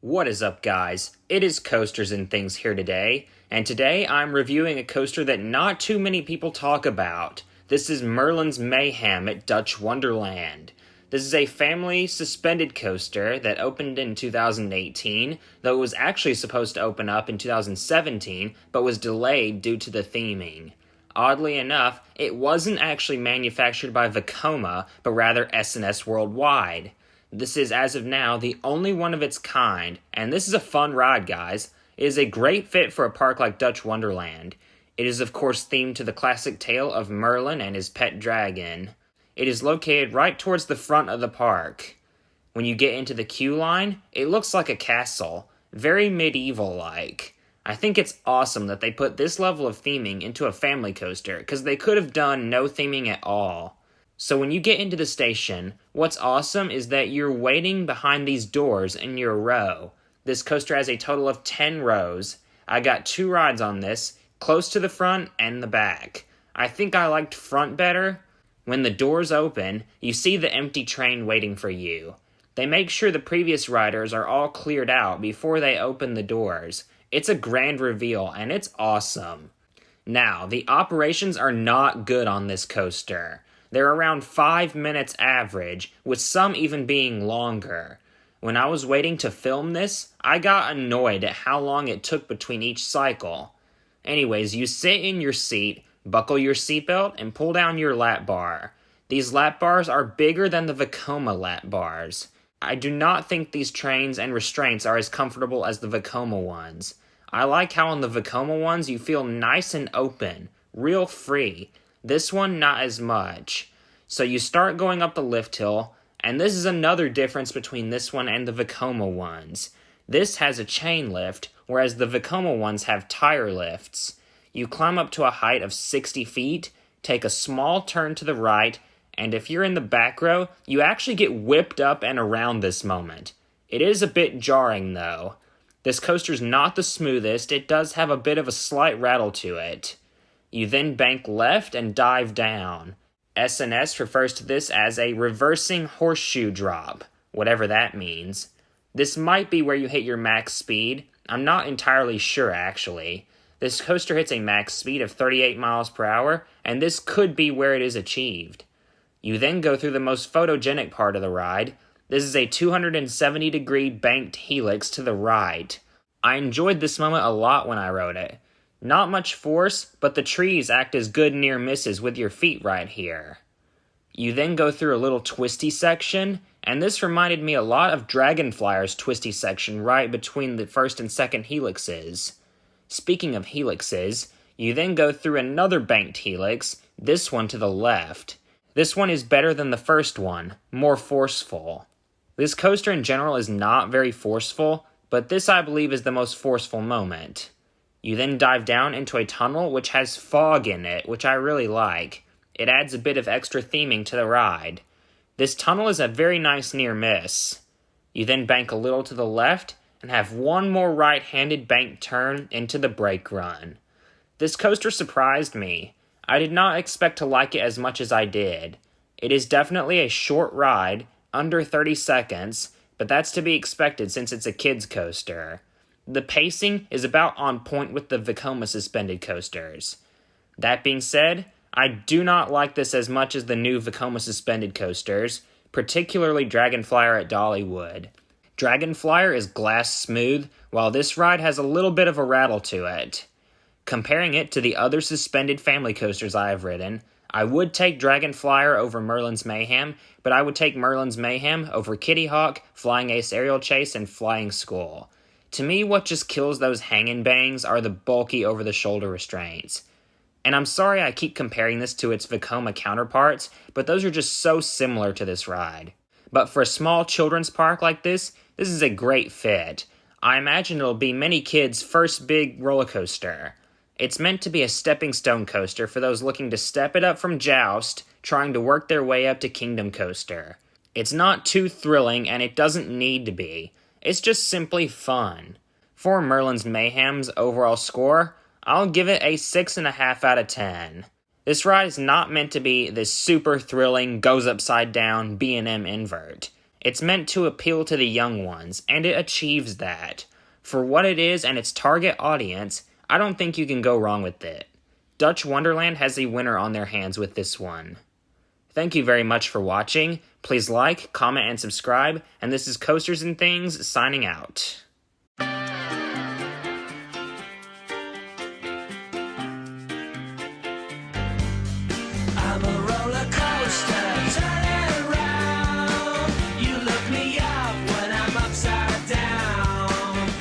What is up, guys? It is Coasters and Things here today, and today I'm reviewing a coaster that not too many people talk about. This is Merlin's Mayhem at Dutch Wonderland. This is a family suspended coaster that opened in 2018, though it was actually supposed to open up in 2017, but was delayed due to the theming. Oddly enough, it wasn't actually manufactured by Vekoma, but rather S&S Worldwide. This is, as of now, the only one of its kind, and this is a fun ride, guys. It is a great fit for a park like Dutch Wonderland. It is, of course, themed to the classic tale of Merlin and his pet dragon. It is located right towards the front of the park. When you get into the queue line, it looks like a castle, very medieval-like. I think it's awesome that they put this level of theming into a family coaster, because they could have done no theming at all. So when you get into the station, what's awesome is that you're waiting behind these doors in your row. This coaster has a total of 10 rows. I got 2 rides on this, close to the front and the back. I think I liked front better. When the doors open, you see the empty train waiting for you. They make sure the previous riders are all cleared out before they open the doors. It's a grand reveal, and it's awesome. Now, the operations are not good on this coaster. They're around 5 minutes average, with some even being longer. When I was waiting to film this, I got annoyed at how long it took between each cycle. Anyways, you sit in your seat, buckle your seatbelt, and pull down your lap bar. These lap bars are bigger than the Vekoma lap bars. I do not think these trains and restraints are as comfortable as the Vekoma ones. I like how on the Vekoma ones you feel nice and open, real free. This one, not as much. So you start going up the lift hill, and this is another difference between this one and the Vekoma ones. This has a chain lift, whereas the Vekoma ones have tire lifts. You climb up to a height of 60 feet, take a small turn to the right, and if you're in the back row, you actually get whipped up and around this moment. It is a bit jarring, though. This coaster's not the smoothest, it does have a bit of a slight rattle to it. You then bank left and dive down. S&S refers to this as a reversing horseshoe drop, whatever that means. This might be where you hit your max speed. I'm not entirely sure, actually. This coaster hits a max speed of 38 miles per hour, and this could be where it is achieved. You then go through the most photogenic part of the ride. This is a 270-degree banked helix to the right. I enjoyed this moment a lot when I rode it. Not much force, but the trees act as good near misses with your feet right here. You then go through a little twisty section, and this reminded me a lot of Dragonflyer's twisty section right between the first and second helixes. Speaking of helixes, you then go through another banked helix, this one to the left. This one is better than the first one, more forceful. This coaster in general is not very forceful, but this I believe is the most forceful moment. You then dive down into a tunnel which has fog in it, which I really like. It adds a bit of extra theming to the ride. This tunnel is a very nice near miss. You then bank a little to the left and have one more right-handed bank turn into the brake run. This coaster surprised me. I did not expect to like it as much as I did. It is definitely a short ride, under 30 seconds, but that's to be expected since it's a kids coaster. The pacing is about on point with the Vekoma suspended coasters. That being said, I do not like this as much as the new Vekoma suspended coasters, particularly Dragonflyer at Dollywood. Dragonflyer is glass smooth, while this ride has a little bit of a rattle to it. Comparing it to the other suspended family coasters I have ridden, I would take Dragonflyer over Merlin's Mayhem, but I would take Merlin's Mayhem over Kitty Hawk, Flying Ace Aerial Chase, and Flying Skull. To me, what just kills those hang-and bangs are the bulky over-the-shoulder restraints. And I'm sorry I keep comparing this to its Vekoma counterparts, but those are just so similar to this ride. But for a small children's park like this is a great fit. I imagine it'll be many kids' first big roller coaster. It's meant to be a stepping stone coaster for those looking to step it up from Joust, trying to work their way up to Kingdom Coaster. It's not too thrilling, and it doesn't need to be. It's just simply fun. For Merlin's Mayhem's overall score, I'll give it a 6.5 out of 10. This ride is not meant to be this super thrilling, goes upside down B&M invert. It's meant to appeal to the young ones, and it achieves that. For what it is and its target audience, I don't think you can go wrong with it. Dutch Wonderland has a winner on their hands with this one. Thank you very much for watching. Please like, comment, and subscribe, and this is Coasters and Things signing out.